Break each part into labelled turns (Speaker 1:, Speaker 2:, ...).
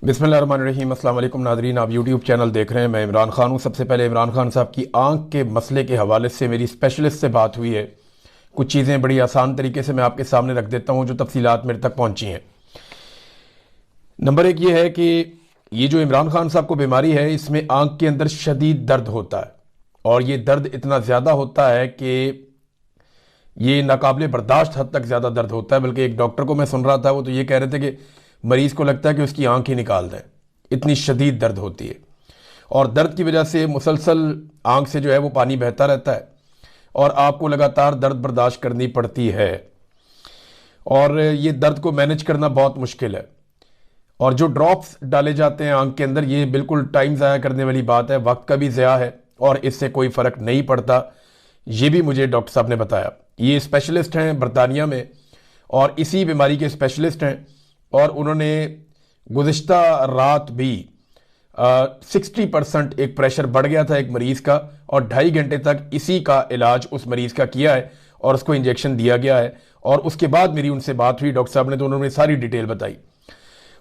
Speaker 1: बिस्मिल्लाहिर्रहमानिर्रहीम। अस्सलाम वालेकुम नाज़रीन, आप यूट्यूब चैनल देख रहे हैं। मैं इमरान खान हूँ। सबसे पहले इमरान खान साहब की आंख के मसले के हवाले से मेरी स्पेशलिस्ट से बात हुई है। कुछ चीज़ें बड़ी आसान तरीके से मैं आपके सामने रख देता हूँ जो तफसीलात मेरे तक पहुँची हैं। नंबर एक ये है कि ये जो इमरान खान साहब को बीमारी है, इसमें आंख के अंदर शदीद दर्द होता है और ये दर्द इतना ज़्यादा होता है कि ये नाकाबिले बर्दाश्त हद तक ज़्यादा दर्द होता है। बल्कि एक डॉक्टर को मैं सुन रहा था, वो तो ये कह रहे थे कि मरीज को लगता है कि उसकी आंख ही निकाल दें, इतनी शदीद दर्द होती है। और दर्द की वजह से मुसलसल आंख से जो है वो पानी बहता रहता है और आपको लगातार दर्द बर्दाश्त करनी पड़ती है और ये दर्द को मैनेज करना बहुत मुश्किल है। और जो ड्रॉप्स डाले जाते हैं आंख के अंदर, ये बिल्कुल टाइम ज़ाया करने वाली बात है, वक्त का भी ज़या है और इससे कोई फ़र्क नहीं पड़ता। ये भी मुझे डॉक्टर साहब ने बताया। ये स्पेशलिस्ट हैं बरतानिया में और इसी बीमारी के स्पेशलिस्ट हैं और उन्होंने गुज़िश्ता रात भी 60% एक प्रेशर बढ़ गया था एक मरीज़ का और 2.5 घंटे तक इसी का इलाज उस मरीज़ का किया है और उसको इंजेक्शन दिया गया है। और उसके बाद मेरी उनसे बात हुई डॉक्टर साहब ने, तो उन्होंने सारी डिटेल बताई।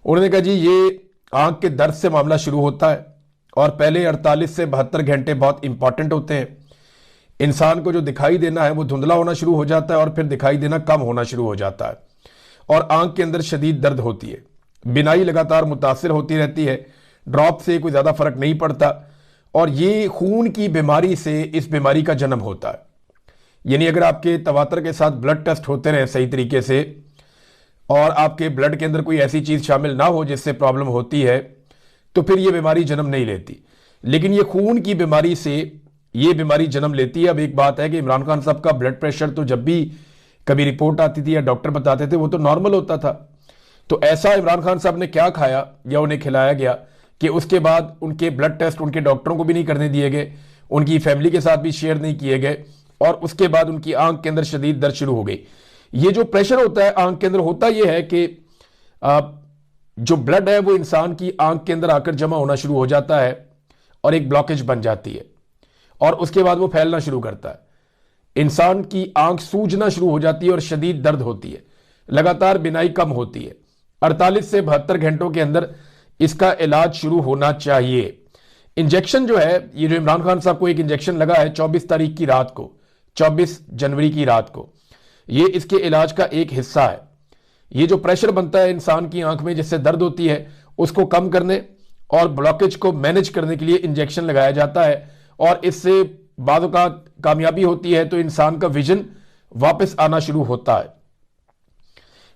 Speaker 1: उन्होंने कहा जी ये आंख के दर्द से मामला शुरू होता है और पहले 48 से 72 घंटे बहुत इंपॉर्टेंट होते हैं। इंसान को जो दिखाई देना है वो धुंधला होना शुरू हो जाता है और फिर दिखाई देना कम होना शुरू हो जाता है और आंख के अंदर शदीद दर्द होती है। बिनाई लगातार मुतासिर होती रहती है, ड्रॉप से कोई ज़्यादा फर्क नहीं पड़ता और ये खून की बीमारी से इस बीमारी का जन्म होता है। यानी अगर आपके तवातर के साथ ब्लड टेस्ट होते रहे सही तरीके से और आपके ब्लड के अंदर कोई ऐसी चीज़ शामिल ना हो जिससे प्रॉब्लम होती है, तो फिर ये बीमारी जन्म नहीं लेती। लेकिन ये खून की बीमारी से ये बीमारी जन्म लेती है। अब एक बात है कि इमरान खान साहब का ब्लड प्रेशर तो जब भी कभी रिपोर्ट आती थी या डॉक्टर बताते थे वो तो नॉर्मल होता था। तो ऐसा इमरान खान साहब ने क्या खाया या उन्हें खिलाया गया कि उसके बाद उनके ब्लड टेस्ट उनके डॉक्टरों को भी नहीं करने दिए गए, उनकी फैमिली के साथ भी शेयर नहीं किए गए और उसके बाद उनकी आंख के अंदर शदीद दर्द शुरू हो गई। ये जो प्रेशर होता है आंख के अंदर, होता यह है कि जो ब्लड है वो इंसान की आंख के अंदर आकर जमा होना शुरू हो जाता है और एक ब्लॉकेज बन जाती है और उसके बाद वो फैलना शुरू करता है। इंसान की आंख सूजना शुरू हो जाती है और शदीद दर्द होती है, लगातार बिनाई कम होती है। 48 से 72 घंटों के अंदर इसका इलाज शुरू होना चाहिए। इंजेक्शन जो है, ये जो इमरान खान साहब को एक इंजेक्शन लगा है 24 तारीख की रात को, 24 जनवरी की रात को, ये इसके इलाज का एक हिस्सा है। ये जो प्रेशर बनता है इंसान की आंख में जिससे दर्द होती है, उसको कम करने और ब्लॉकेज को मैनेज करने के लिए इंजेक्शन लगाया जाता है और इससे बाद का कामयाबी होती है तो इंसान का विजन वापस आना शुरू होता है।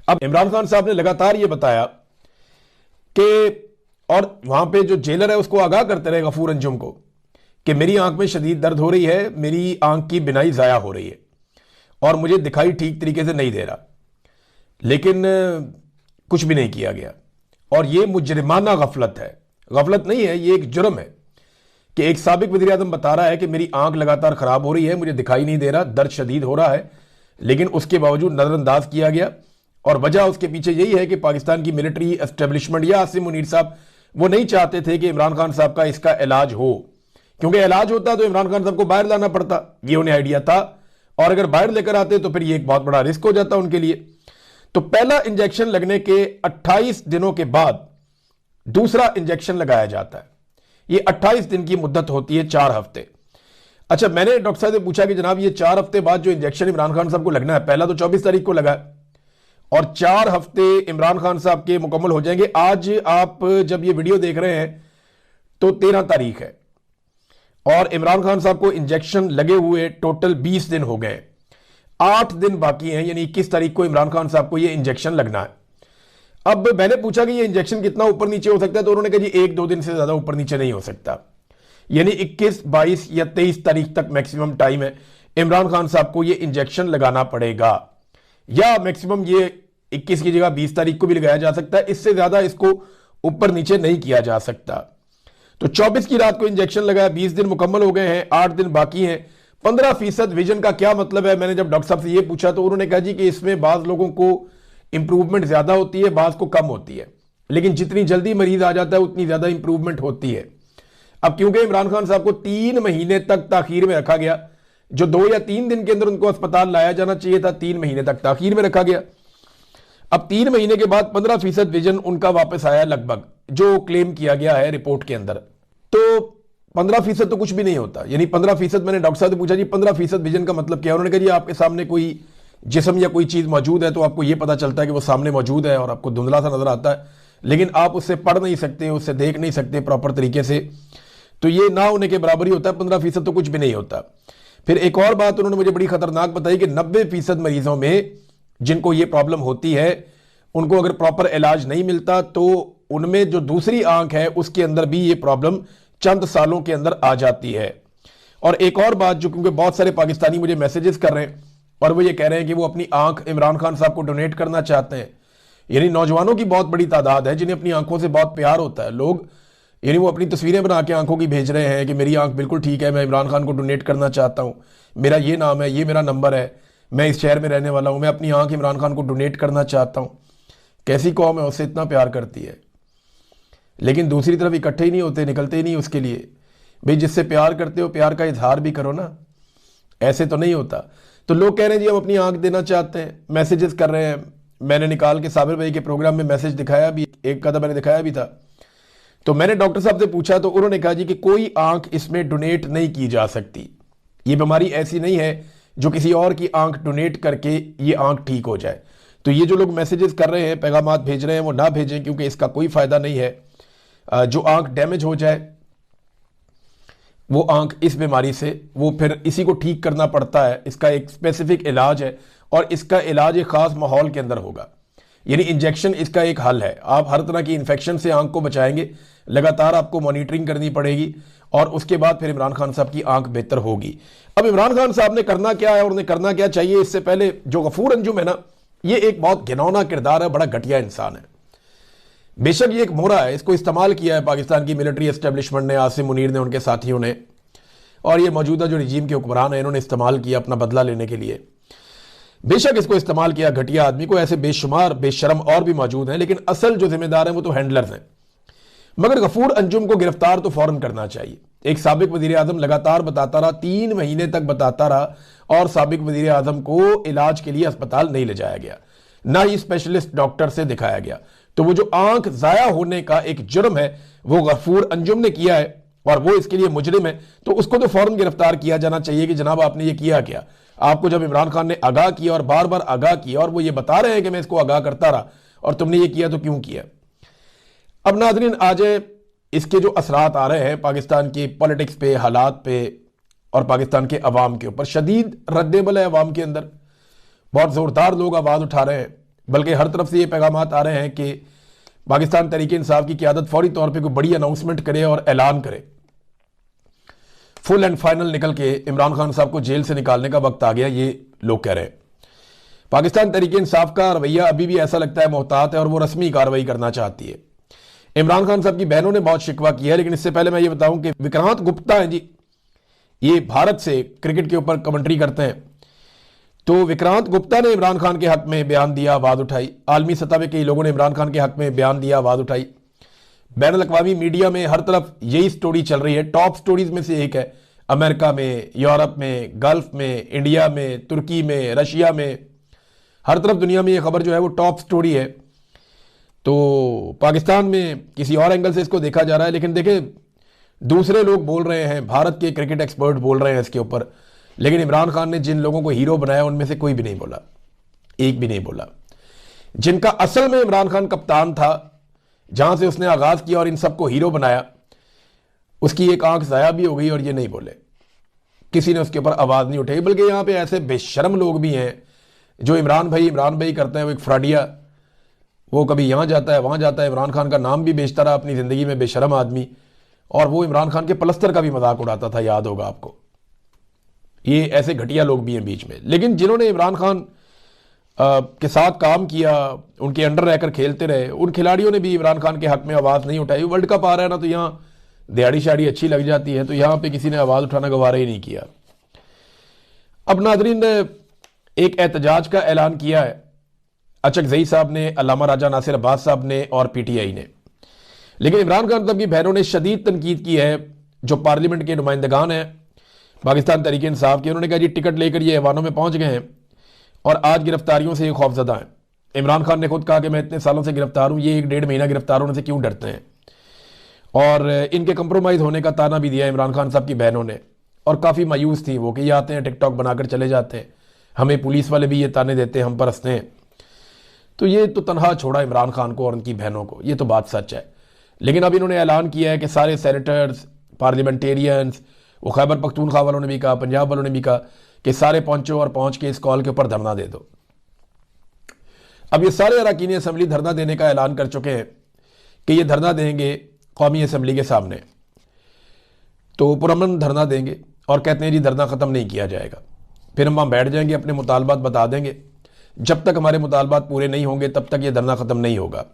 Speaker 1: अब इमरान खान साहब ने लगातार ये बताया कि, और वहां पे जो जेलर है उसको आगाह करते रहे गफूर अंजुम को, कि मेरी आंख में शदीद दर्द हो रही है, मेरी आंख की बिनाई जाया हो रही है और मुझे दिखाई ठीक तरीके से नहीं दे रहा। लेकिन कुछ भी नहीं किया गया और ये मुजरिमाना गफलत है। गफलत नहीं है, ये एक जुर्म है कि एक साबिक वज़ीर आज़म बता रहा है कि मेरी आंख लगातार खराब हो रही है, मुझे दिखाई नहीं दे रहा, दर्द शदीद हो रहा है, लेकिन उसके बावजूद नज़रअंदाज किया गया। और वजह उसके पीछे यही है कि पाकिस्तान की मिलिट्री एस्टेब्लिशमेंट या आसिम मुनीर साहब वो नहीं चाहते थे कि इमरान खान साहब का इसका इलाज हो, क्योंकि इलाज होता तो इमरान खान साहब को बाहर लाना पड़ता, ये उन्हें आइडिया था। और अगर बाहर लेकर आते तो फिर ये एक बहुत बड़ा रिस्क हो जाता उनके लिए। तो पहला इंजेक्शन लगने के 28 दिनों के बाद दूसरा इंजेक्शन लगाया जाता है। ये 28 दिन की मुद्दत होती है, 4 हफ्ते। अच्छा, मैंने डॉक्टर साहब से पूछा कि जनाब ये 4 हफ्ते बाद जो इंजेक्शन इमरान खान साहब को लगना है, पहला तो 24 तारीख को लगा और 4 हफ्ते इमरान खान साहब के मुकम्मल हो जाएंगे। आज आप जब ये वीडियो देख रहे हैं तो 13 तारीख है और इमरान खान साहब को इंजेक्शन लगे हुए टोटल 20 दिन हो गए। 8 दिन बाकी हैं, यानी 21 तारीख को इमरान खान साहब को ये इंजेक्शन लगना है। अब मैंने पूछा कि ये इंजेक्शन कितना ऊपर नीचे हो सकता है, तो उन्होंने कहा जी 1-2 दिन से ज्यादा ऊपर नीचे नहीं हो सकता, यानी 21, 22 या 23 तारीख तक मैक्सिमम टाइम है। इमरान खान साहब को ये इंजेक्शन लगाना पड़ेगा या मैक्सिमम ये 21 की जगह 20 तारीख को भी लगाया जा सकता है, इससे ज्यादा इसको ऊपर नीचे नहीं किया जा सकता। तो 24 की रात को इंजेक्शन लगाया, 20 दिन मुकम्मल हो गए हैं, 8 दिन बाकी हैं। 15% विजन का क्या मतलब है? मैंने जब डॉक्टर साहब से ये पूछा तो उन्होंने कहा जी कि इसमें बाज लोगों को इंप्रूवमेंट ज्यादा होती है, बाज को कम होती है, लेकिन जितनी जल्दी मरीज आ जाता है उतनी ज्यादा इंप्रूवमेंट होती है। अब क्योंकि इमरान खान साहब को 3 महीने तक ताखीर में रखा गया, जो 2 या 3 दिन के अंदर उनको अस्पताल लाया जाना चाहिए था, 3 महीने तक ताखीर में रखा गया। अब 3 महीने के बाद 15% विजन उनका वापस आया लगभग, जो क्लेम किया गया है रिपोर्ट के अंदर, तो 15% तो कुछ भी नहीं होता। यानी 15%, मैंने डॉक्टर साहब से पूछा जी 15% विजन का मतलब क्या है? उन्होंने कहा जी आपके सामने कोई जिस्म या कोई चीज मौजूद है तो आपको यह पता चलता है कि वो सामने मौजूद है और आपको धुंधला सा नजर आता है, लेकिन आप उससे पढ़ नहीं सकते, उससे देख नहीं सकते प्रॉपर तरीके से, तो ये ना होने के बराबर ही होता है। 15% तो कुछ भी नहीं होता। फिर एक और बात उन्होंने मुझे बड़ी खतरनाक बताई कि 90% मरीजों में जिनको ये प्रॉब्लम होती है, उनको अगर प्रॉपर इलाज नहीं मिलता तो उनमें जो दूसरी आंख है उसके अंदर भी ये प्रॉब्लम चंद सालों के अंदर आ जाती है। और एक और बात जो, क्योंकि बहुत सारे पाकिस्तानी मुझे मैसेजेस कर रहे हैं और वो ये कह रहे हैं कि वो अपनी आंख इमरान खान साहब को डोनेट करना चाहते हैं। यानी नौजवानों की बहुत बड़ी तादाद है जिन्हें अपनी आंखों से बहुत प्यार होता है। लोग यानी वो अपनी तस्वीरें बना के आंखों की भेज रहे हैं कि मेरी आंख बिल्कुल ठीक है, मैं इमरान खान को डोनेट करना चाहता हूं, मेरा ये नाम है, ये मेरा नंबर है, मैं इस शहर में रहने वाला हूं, मैं अपनी आंख इमरान खान को डोनेट करना चाहता हूं। कैसी कौम है उससे इतना प्यार करती है, लेकिन दूसरी तरफ इकट्ठे ही नहीं होते, निकलते ही नहीं उसके लिए। भाई जिससे प्यार करते हो प्यार का इजहार भी करो ना, ऐसे तो नहीं होता। तो लोग कह रहे हैं जी हम अपनी आंख देना चाहते हैं, मैसेजेस कर रहे हैं। मैंने निकाल के साबिर भाई के प्रोग्राम में मैसेज दिखाया भी, एक कदम मैंने दिखाया भी था। तो मैंने डॉक्टर साहब से पूछा तो उन्होंने कहा जी कि कोई आंख इसमें डोनेट नहीं की जा सकती। ये बीमारी ऐसी नहीं है जो किसी और की आंख डोनेट करके ये आंख ठीक हो जाए। तो ये जो लोग मैसेजेस कर रहे हैं, पैगामात भेज रहे हैं, वो ना भेजें, क्योंकि इसका कोई फायदा नहीं है। जो आंख डैमेज हो जाए वो आंख इस बीमारी से, वो फिर इसी को ठीक करना पड़ता है। इसका एक स्पेसिफिक इलाज है और इसका इलाज एक खास माहौल के अंदर होगा। यानी इंजेक्शन इसका एक हल है। आप हर तरह की इन्फेक्शन से आंख को बचाएंगे, लगातार आपको मॉनिटरिंग करनी पड़ेगी और उसके बाद फिर इमरान खान साहब की आंख बेहतर होगी। अब इमरान खान साहब ने करना क्या है और उन्हें करना क्या चाहिए, इससे पहले जो गफूर अंजुम है ना, ये एक बहुत घिनौना किरदार है, बड़ा घटिया इंसान है। बेशक ये एक मोहरा है, इसको इस्तेमाल किया है पाकिस्तान की मिलिट्री एस्टेब्लिशमेंट ने, आसिम मुनीर ने, उनके साथियों ने, और ये मौजूदा जो रिजीम के हुक्मरान है इन्होंने इस्तेमाल किया अपना बदला लेने के लिए। बेशक इसको इस्तेमाल किया घटिया आदमी को, ऐसे बेशुमार बेशरम और भी मौजूद हैं, लेकिन असल जो जिम्मेदार हैं वो तो हैंडलर्स हैं। मगर गफूर अंजुम को गिरफ्तार तो फौरन करना चाहिए। एक साबिक वजीर आजम लगातार बताता रहा, 3 महीने तक बताता रहा, और साबिक वजीर आजम को इलाज के लिए अस्पताल नहीं ले जाया गया, ना ही स्पेशलिस्ट डॉक्टर से दिखाया गया। तो वो जो आंख जाया होने का एक जुर्म है वो गफूर अंजुम ने किया है और वो इसके लिए मुजरिम है। तो उसको तो फौरन गिरफ्तार किया जाना चाहिए कि जनाब आपने ये किया क्या। आपको जब इमरान खान ने आगाह किया और बार बार आगाह किया और वो ये बता रहे हैं कि मैं इसको आगाह करता रहा और तुमने ये किया, तो क्यों किया। अब नाज़रीन आज इसके जो असरात आ रहे हैं पाकिस्तान की पॉलिटिक्स पे, हालात पे और पाकिस्तान के अवाम के ऊपर, शदीद रद्देबल है अवाम के अंदर। बहुत ज़ोरदार लोग आवाज़ उठा रहे हैं, बल्कि हर तरफ से ये पैगामात आ रहे हैं कि पाकिस्तान तहरीक इंसाफ की क़यादत फौरी तौर पे कोई बड़ी अनाउंसमेंट करे और ऐलान करे, फुल एंड फाइनल निकल के इमरान खान साहब को जेल से निकालने का वक्त आ गया, ये लोग कह रहे हैं। पाकिस्तान तहरीक इंसाफ का रवैया अभी भी ऐसा लगता है मोहतात है और वो रस्मी कार्रवाई करना चाहती है। इमरान खान साहब की बहनों ने बहुत शिकवा किया है, लेकिन इससे पहले मैं ये बताऊं कि विक्रांत गुप्ता हैं जी, ये भारत से क्रिकेट के ऊपर कमेंट्री करते हैं। तो विक्रांत गुप्ता ने इमरान खान के हक में बयान दिया, आवाज उठाई। आलमी सतह पे कई लोगों ने इमरान खान के हक में बयान दिया, आवाज उठाई। बैनुल अक़वामी मीडिया में हर तरफ यही स्टोरी चल रही है, टॉप स्टोरीज में से एक है। अमेरिका में, यूरोप में, गल्फ में, इंडिया में, तुर्की में, रशिया में, हर तरफ दुनिया में ये खबर जो है वो टॉप स्टोरी है। तो पाकिस्तान में किसी और एंगल से इसको देखा जा रहा है, लेकिन देखें दूसरे लोग बोल रहे हैं, भारत के क्रिकेट एक्सपर्ट बोल रहे हैं इसके ऊपर, लेकिन इमरान खान ने जिन लोगों को हीरो बनाया उनमें से कोई भी नहीं बोला, एक भी नहीं बोला। जिनका असल में इमरान खान कप्तान था, जहां से उसने आगाज किया और इन सबको हीरो बनाया, उसकी एक आंख जाया भी हो गई और ये नहीं बोले, किसी ने उसके ऊपर आवाज नहीं उठाई। बल्कि यहां पे ऐसे बेशर्म लोग भी हैं जो इमरान भाई करते हैं। वो एक फ्रॉडिया, वो कभी यहां जाता है वहां जाता है, इमरान खान का नाम भी बेचता रहा अपनी जिंदगी में, बेशर्म आदमी। और वो इमरान खान के प्लस्तर का भी मजाक उड़ाता था, याद होगा आपको। ये ऐसे घटिया लोग भी हैं बीच में, लेकिन जिन्होंने इमरान खान के साथ काम किया, उनके अंडर रहकर खेलते रहे, उन खिलाड़ियों ने भी इमरान खान के हक में आवाज नहीं उठाई। वर्ल्ड कप आ रहा है ना, तो यहाँ दिहाड़ी शाड़ी अच्छी लग जाती है, तो यहाँ पे किसी ने आवाज उठाना गवारा ही नहीं किया। अब नाजरीन ने एक एहतजाज का ऐलान किया है, अचकजई साहब ने, अल्लामा राजा नासिर अब्बास साहब ने और पीटीआई ने। लेकिन इमरान खान साहब की बहनों ने शदीद तनकीद की है, जो पार्लियामेंट के नुमाइंदगान हैं पाकिस्तान तहरीक इंसाफ के। उन्होंने कहा जी टिकट लेकर ये ऐवानों में पहुंच गए हैं और आज गिरफ्तारियों से ये खौफजदा हैं। इमरान खान ने खुद कहा कि मैं इतने सालों से गिरफ्तार हूं, ये 1-1.5 महीना गिरफ्तार होने से क्यों डरते हैं। और इनके कंप्रोमाइज़ होने का ताना भी दिया इमरान खान साहब की बहनों ने, और काफ़ी मायूस थी वो कि ये आते हैं टिकटॉक बनाकर चले जाते हैं, हमें पुलिस वाले भी ये ताने देते हैं, हम पर हंसते हैं। तो ये तो तनहा छोड़ा इमरान खान को और उनकी बहनों को, ये तो बात सच है। लेकिन अब इन्होंने ऐलान किया है कि सारे सेनेटर्स, पार्लियामेंटेरियंस, वो खैबर पख्तूनख्वा वालों ने भी कहा, पंजाब वालों ने भी कहा कि सारे पहुंचो और पहुंच के इस कॉल के ऊपर धरना दे दो। अब ये सारे अरकान असम्बली धरना देने का ऐलान कर चुके हैं कि ये धरना देंगे कौमी असम्बली के सामने, तो पुरअमन धरना देंगे और कहते हैं जी धरना ख़त्म नहीं किया जाएगा। फिर हम वहाँ बैठ जाएंगे, अपने मुतालबात बता देंगे, जब तक हमारे मुतालबात पूरे नहीं होंगे तब तक ये धरना ख़त्म नहीं होगा।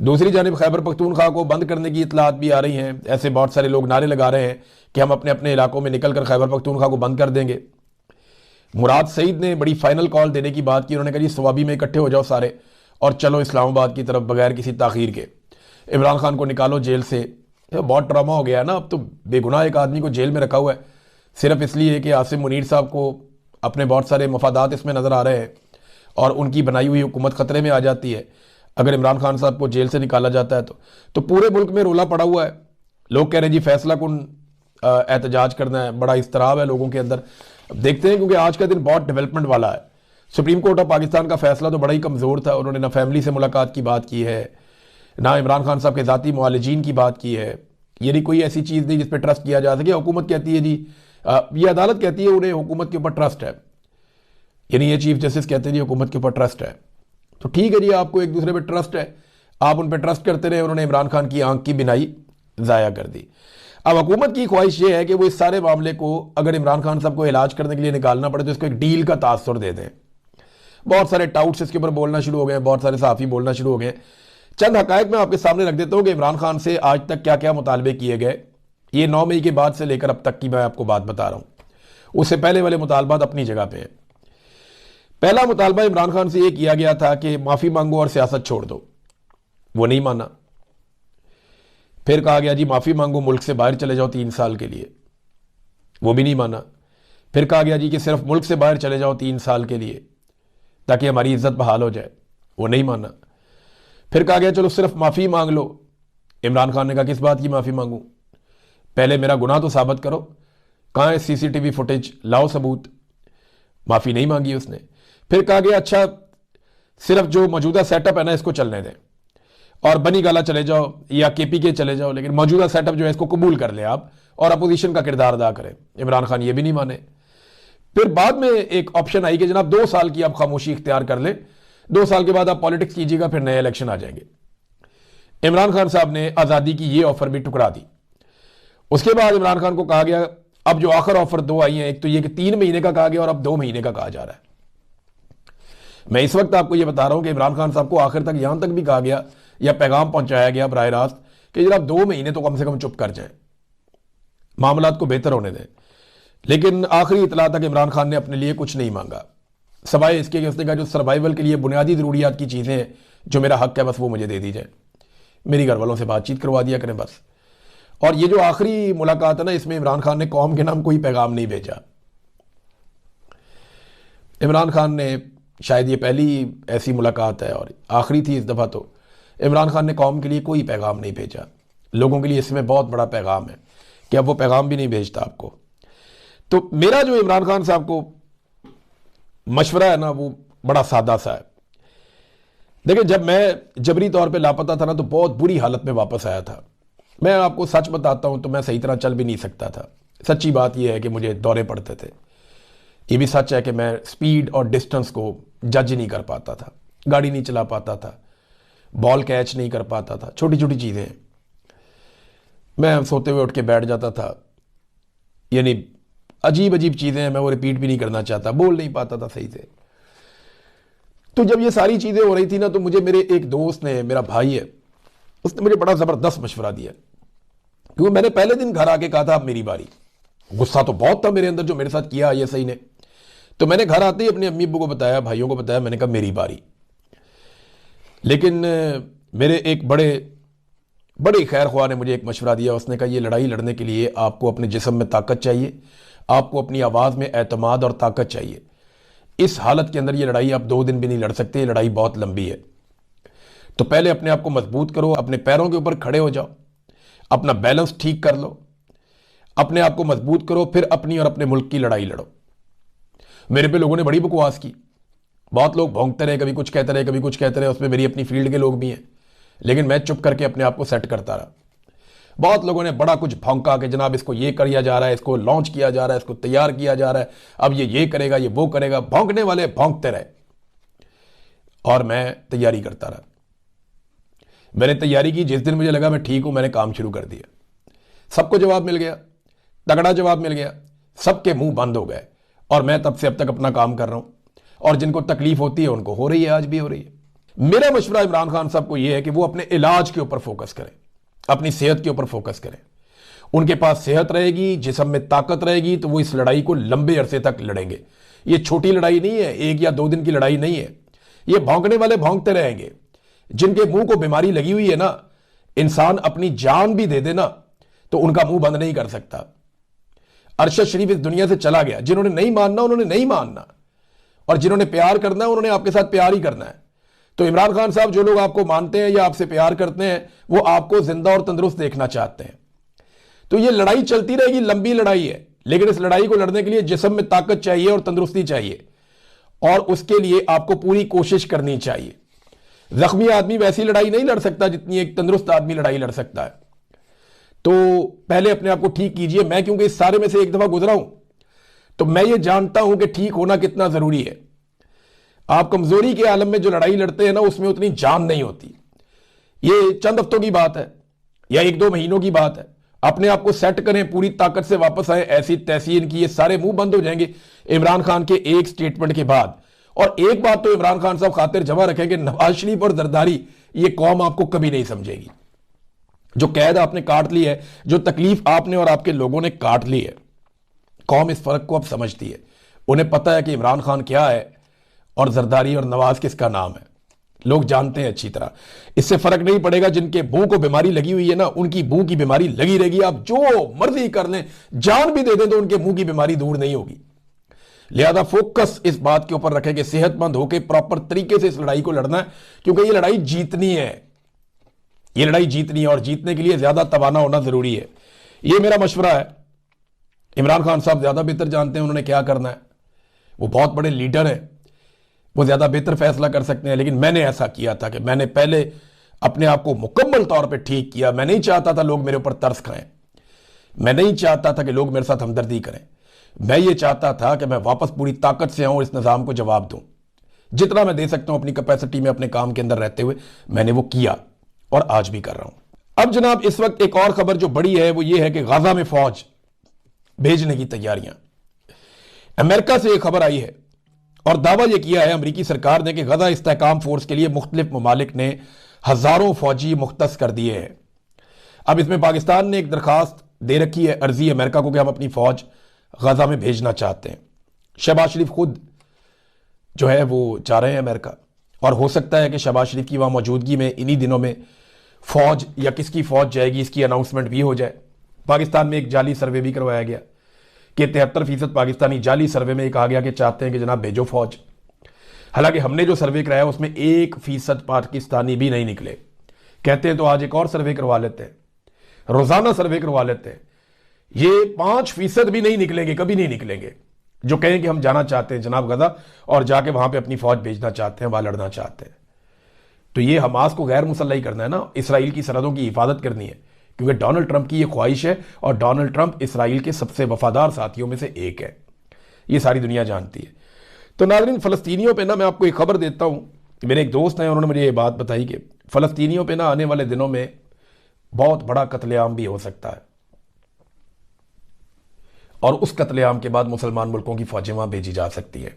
Speaker 1: दूसरी जानिब खैबर पख्तूनख्वा को बंद करने की इतलात भी आ रही हैं, ऐसे बहुत सारे लोग नारे लगा रहे हैं कि हम अपने अपने इलाकों में निकल कर खैबर पख्तूनख्वा को बंद कर देंगे। मुराद सईद ने बड़ी फाइनल कॉल देने की बात की, उन्होंने कहा जी सवाबी में इकट्ठे हो जाओ सारे और चलो इस्लामाबाद की तरफ बगैर किसी ताखीर के, इमरान खान को निकालो जेल से। बहुत ड्रामा हो गया है ना, अब तो बेगुनाह एक आदमी को जेल में रखा हुआ है सिर्फ इसलिए कि आसिम मुनीर साहब को अपने बहुत सारे मफादात इसमें नज़र आ रहे हैं और उनकी बनाई हुई हुकूमत ख़तरे में आ जाती है अगर इमरान खान साहब को जेल से निकाला जाता है तो पूरे मुल्क में रोला पड़ा हुआ है। लोग कह रहे हैं जी फैसला कुन एहतजाज करना है, बड़ा इस्तराब है लोगों के अंदर। अब देखते हैं, क्योंकि आज का दिन बहुत डेवलपमेंट वाला है। सुप्रीम कोर्ट ऑफ पाकिस्तान का फैसला तो बड़ा ही कमज़ोर था, उन्होंने ना फैमिली से मुलाकात की बात की है, ना इमरान खान साहब के ज़ाती मुआलिजीन की बात की है। यानी कोई ऐसी चीज़ नहीं जिस पर ट्रस्ट किया जा सके। हुकूमत कहती है जी, ये अदालत कहती है उन्हें हुकूमत के ऊपर ट्रस्ट है, यानी ये चीफ जस्टिस कहते हैं जी हुकूमत के ऊपर ट्रस्ट है। तो ठीक है जी, आपको एक दूसरे पे ट्रस्ट है, आप उन पे ट्रस्ट करते रहे। उन्होंने इमरान खान की आंख की बिनाई ज़ाया कर दी। अब हुकूमत की ख्वाहिश ये है कि वो इस सारे मामले को अगर इमरान खान साहब को इलाज करने के लिए निकालना पड़े तो इसको एक डील का तासुर दे दें। बहुत सारे टाउट्स इसके ऊपर बोलना शुरू हो गए, बहुत सारे सहाफ़ी बोलना शुरू हो गए। चंद हकायक मैं आपके सामने रख देता हूँ कि इमरान खान से आज तक क्या क्या मुतालबे किए गए। ये 9 मई के बाद से लेकर अब तक की मैं आपको बात बता रहा हूँ, उससे पहले वाले मुतालबात अपनी जगह पे हैं। पहला मुतालबा इमरान खान से ये किया गया था कि माफ़ी मांगो और सियासत छोड़ दो, वो नहीं माना। फिर कहा गया जी माफ़ी मांगो, मुल्क से बाहर चले जाओ 3 साल के लिए, वो भी नहीं माना। फिर कहा गया जी कि सिर्फ मुल्क से बाहर चले जाओ 3 साल के लिए ताकि हमारी इज्जत बहाल हो जाए, वो नहीं माना। फिर कहा गया चलो सिर्फ माफ़ी मांग लो। इमरान खान ने कहा किस बात की माफ़ी मांगूं, पहले मेरा गुनाह तो साबित करो, कहाँ है सीसीटीवी फुटेज, लाओ सबूत। माफ़ी नहीं मांगी उसने। फिर कहा गया अच्छा सिर्फ जो मौजूदा सेटअप है ना इसको चलने दें और बनी गाला चले जाओ या केपीके चले जाओ, लेकिन मौजूदा सेटअप जो है इसको कबूल कर लें आप और अपोजिशन का किरदार अदा करें। इमरान खान ये भी नहीं माने। फिर बाद में एक ऑप्शन आई कि जनाब 2 साल की आप खामोशी इख्तियार कर लें, 2 साल के बाद आप पॉलिटिक्स कीजिएगा, फिर नए इलेक्शन आ जाएंगे। इमरान खान साहब ने आज़ादी की ये ऑफर भी टुकरा दी। उसके बाद इमरान खान को कहा गया अब जो आखिर ऑफर 2 आई हैं, एक तो ये कि 3 महीने का कहा गया और अब 2 महीने का कहा जा रहा है। मैं इस वक्त आपको ये बता रहा हूं कि इमरान खान साहब को आखिर तक यहां तक भी कहा गया या पैगाम पहुंचाया गया बराह रास्त कि जनाब 2 महीने तो कम से कम चुप कर जाएं, मामलात को बेहतर होने दें। लेकिन आखिरी इतला तक इमरान खान ने अपने लिए कुछ नहीं मांगा, सवाए इसके कि उसने कहा जो सर्वाइवल के लिए बुनियादी ज़रूरियात की चीज़ें हैं, जो मेरा हक है बस वो मुझे दे दी जाए, मेरी घर वालों से बातचीत करवा दिया करें बस। और ये जो आखिरी मुलाकात है ना, इसमें इमरान खान ने कौम के नाम कोई पैगाम नहीं भेजा। इमरान खान ने शायद ये पहली ऐसी मुलाकात है और आखिरी थी इस दफ़ा, तो इमरान खान ने कौम के लिए कोई पैगाम नहीं भेजा। लोगों के लिए इसमें बहुत बड़ा पैगाम है कि अब वो पैगाम भी नहीं भेजता आपको। तो मेरा जो इमरान खान साहब को मशवरा है ना, वो बड़ा सादा सा है। देखिए, जब मैं जबरी तौर पे लापता था ना, तो बहुत बुरी हालत में वापस आया था। मैं आपको सच बताता हूं तो मैं सही तरह चल भी नहीं सकता था। सच्ची बात यह है कि मुझे दौरे पड़ते थे। ये भी सच है कि मैं स्पीड और डिस्टेंस को जज नहीं कर पाता था, गाड़ी नहीं चला पाता था, बॉल कैच नहीं कर पाता था, छोटी छोटी चीज़ें। मैं सोते हुए उठ के बैठ जाता था, यानी अजीब अजीब चीज़ें, मैं वो रिपीट भी नहीं करना चाहता, बोल नहीं पाता था सही से। तो जब ये सारी चीज़ें हो रही थी ना, तो मुझे मेरे एक दोस्त ने, मेरा भाई है, उसने मुझे बड़ा ज़बरदस्त मशवरा दिया। क्योंकि मैंने पहले दिन घर आके कहा था अब मेरी बारी। गुस्सा तो बहुत था मेरे अंदर, जो मेरे साथ किया ये सही ने। तो मैंने घर आते ही अपने अम्मी अब्बू को बताया, भाइयों को बताया, मैंने कहा मेरी बारी। लेकिन मेरे एक बड़े खैर ख्वाह ने मुझे एक मशवरा दिया। उसने कहा ये लड़ाई लड़ने के लिए आपको अपने जिस्म में ताकत चाहिए, आपको अपनी आवाज़ में एतमाद और ताकत चाहिए। इस हालत के अंदर ये लड़ाई आप 2 दिन भी नहीं लड़ सकते, ये लड़ाई बहुत लंबी है। तो पहले अपने आप को मजबूत करो, अपने पैरों के ऊपर खड़े हो जाओ, अपना बैलेंस ठीक कर लो, अपने आप को मजबूत करो, फिर अपनी और अपने मुल्क की लड़ाई लड़ो। मेरे पे लोगों ने बड़ी बकवास की, बहुत लोग भौंकते रहे, कभी कुछ कहते रहे, कभी कुछ कहते रहे, उसमें मेरी अपनी फील्ड के लोग भी हैं, लेकिन मैं चुप करके अपने आप को सेट करता रहा। बहुत लोगों ने बड़ा कुछ भौंका कि जनाब इसको ये किया जा रहा है, इसको लॉन्च किया जा रहा है, इसको तैयार किया जा रहा है, अब ये करेगा, ये वो करेगा। भौंकने वाले भौंकते रहे और मैं तैयारी करता रहा। मैंने तैयारी की, जिस दिन मुझे लगा मैं ठीक हूं, मैंने काम शुरू कर दिया। सबको जवाब मिल गया, तगड़ा जवाब मिल गया, सबके मुंह बंद हो गए, और मैं तब से अब तक अपना काम कर रहा हूं। और जिनको तकलीफ होती है उनको हो रही है, आज भी हो रही है। मेरा मशवरा इमरान खान साहब को यह है कि वो अपने इलाज के ऊपर फोकस करें, अपनी सेहत के ऊपर फोकस करें। उनके पास सेहत रहेगी, जिस्म में ताकत रहेगी, तो वो इस लड़ाई को लंबे अरसे तक लड़ेंगे। ये छोटी लड़ाई नहीं है, 1 या 2 दिन की लड़ाई नहीं है। ये भौंकने वाले भौंकते रहेंगे, जिनके मुंह को बीमारी लगी हुई है ना, इंसान अपनी जान भी दे देना तो उनका मुंह बंद नहीं कर सकता। अरशद शरीफ इस दुनिया से चला गया। जिन्होंने नहीं मानना उन्होंने नहीं मानना, और जिन्होंने प्यार करना है उन्होंने आपके साथ प्यार ही करना है। तो इमरान खान साहब, जो लोग आपको मानते हैं या आपसे प्यार करते हैं, वो आपको जिंदा और तंदुरुस्त देखना चाहते हैं। तो ये लड़ाई चलती रहेगी, लंबी लड़ाई है, लेकिन इस लड़ाई को लड़ने के लिए जिस्म में ताकत चाहिए और तंदुरुस्ती चाहिए, और उसके लिए आपको पूरी कोशिश करनी चाहिए। जख्मी आदमी वैसी लड़ाई नहीं लड़ सकता जितनी एक तंदुरुस्त आदमी लड़ाई लड़ सकता है। तो पहले अपने आप को ठीक कीजिए। मैं क्योंकि इस सारे में से एक दफा गुजरा हूं, तो मैं ये जानता हूं कि ठीक होना कितना जरूरी है। आप कमजोरी के आलम में जो लड़ाई लड़ते हैं ना, उसमें उतनी जान नहीं होती। ये चंद हफ्तों की बात है या 1-2 महीनों की बात है। अपने आप को सेट करें, पूरी ताकत से वापस आए। ऐसी तैसी इनकी ये सारे मुंह बंद हो जाएंगे इमरान खान के एक स्टेटमेंट के बाद। और एक बात तो इमरान खान साहब खातिर जमा रखें कि नवाज शरीफ और जरदारी, ये कौम आपको कभी नहीं समझेगी। जो कैद आपने काट ली है, जो तकलीफ आपने और आपके लोगों ने काट ली है, कौम इस फर्क को अब समझती है। उन्हें पता है कि इमरान खान क्या है और जरदारी और नवाज किसका नाम है। लोग जानते हैं अच्छी तरह। इससे फर्क नहीं पड़ेगा। जिनके मुंह को बीमारी लगी हुई है ना, उनकी मुंह की बीमारी लगी रहेगी। आप जो मर्जी कर लें, जान भी दे दें, तो उनके मुंह की बीमारी दूर नहीं होगी। लिहाजा फोकस इस बात के ऊपर रखें कि सेहतमंद होकर प्रॉपर तरीके से इस लड़ाई को लड़ना है, क्योंकि ये लड़ाई जीतनी है। ये लड़ाई जीतनी है, और जीतने के लिए ज्यादा तवाना होना जरूरी है। ये मेरा मशवरा है। इमरान खान साहब ज्यादा बेहतर जानते हैं उन्होंने क्या करना है। वो बहुत बड़े लीडर हैं, वो ज्यादा बेहतर फैसला कर सकते हैं। लेकिन मैंने ऐसा किया था कि मैंने पहले अपने आप को मुकम्मल तौर पे ठीक किया। मैं नहीं चाहता था लोग मेरे ऊपर तरस खाएं, मैं नहीं चाहता था कि लोग मेरे साथ हमदर्दी करें। मैं ये चाहता था कि मैं वापस पूरी ताकत से आऊं, इस निज़ाम को जवाब दूं। जितना मैं दे सकता हूं अपनी कैपेसिटी में, अपने काम के अंदर रहते हुए, मैंने वो किया और आज भी कर रहा हूं। अब जनाब, इस वक्त एक और खबर जो बड़ी है वो ये है कि गाजा में फौज भेजने की तैयारियां। अमेरिका से एक खबर आई है और दावा यह किया है अमेरिकी सरकार ने कि गजा इस्तेहकाम फोर्स के लिए मुख्तलिफ ममालिक ने हजारों फौजी मुख्तस कर दिए हैं। अब इसमें पाकिस्तान ने एक दरखास्त दे रखी है, अर्जी अमेरिका को, कि हम अपनी फौज गजा में भेजना चाहते हैं। शहबाज शरीफ खुद जो है वो जा रहे हैं अमेरिका, और हो सकता है कि शहबाज शरीफ की वहां मौजूदगी में इन्हीं दिनों में फौज या किसकी फौज जाएगी इसकी अनाउंसमेंट भी हो जाए। पाकिस्तान में एक जाली सर्वे भी करवाया गया कि 73% पाकिस्तानी जाली सर्वे में कहा गया कि चाहते हैं कि जनाब भेजो फौज। हालांकि हमने जो सर्वे कराया उसमें 1% पाकिस्तानी भी नहीं निकले। कहते हैं तो आज एक और सर्वे करवा लेते हैं, रोजाना सर्वे करवा लेते हैं। ये 5% भी नहीं निकलेंगे, कभी नहीं निकलेंगे, जो कहें कि हम जाना चाहते हैं जनाब गजा और जाके वहां पे अपनी फौज भेजना चाहते हैं, वहां लड़ना चाहते हैं। तो ये हमास को गैर मुसल्लह करना है ना, इसराइल की सरहदों की हिफाजत करनी है, क्योंकि डोनाल्ड ट्रंप की ये ख्वाहिश है, और डोनाल्ड ट्रंप इसराइल के सबसे वफादार साथियों में से एक है। ये सारी दुनिया जानती है। तो नाज़रीन, फ़लस्तीनियों पे ना मैं आपको एक खबर देता हूँ। मेरे एक दोस्त हैं, उन्होंने मुझे ये बात बताई कि फ़लस्तीनियों पे ना आने वाले दिनों में बहुत बड़ा कत्लेआम भी हो सकता है, और उस कत्लेआम के बाद मुसलमान मुल्कों की फौजें वहां भेजी जा सकती है,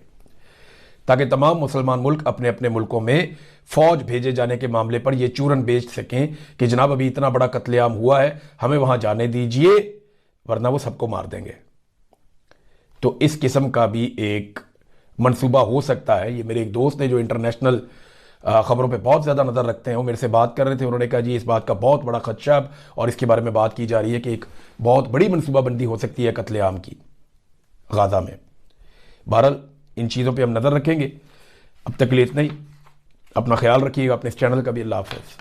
Speaker 1: ताकि तमाम मुसलमान मुल्क अपने अपने मुल्कों में फौज भेजे जाने के मामले पर यह चूरन बेच सकें कि जनाब अभी इतना बड़ा कत्लेआम हुआ है, हमें वहां जाने दीजिए, वरना वो सबको मार देंगे। तो इस किस्म का भी एक मंसूबा हो सकता है। ये मेरे एक दोस्त ने जो इंटरनेशनल खबरों पे बहुत ज़्यादा नज़र रखते हैं, वो मेरे से बात कर रहे थे। उन्होंने कहा जी इस बात का बहुत बड़ा खदशा है, और इसके बारे में बात की जा रही है कि एक बहुत बड़ी मनसूबाबंदी हो सकती है कत्लेआम की गाजा में। बहरहाल इन चीज़ों पे हम नज़र रखेंगे। अब तक के लिए इतना ही। अपना ख्याल रखिएगा, अपने इस चैनल का भी। अल्लाह हाफ़िज़।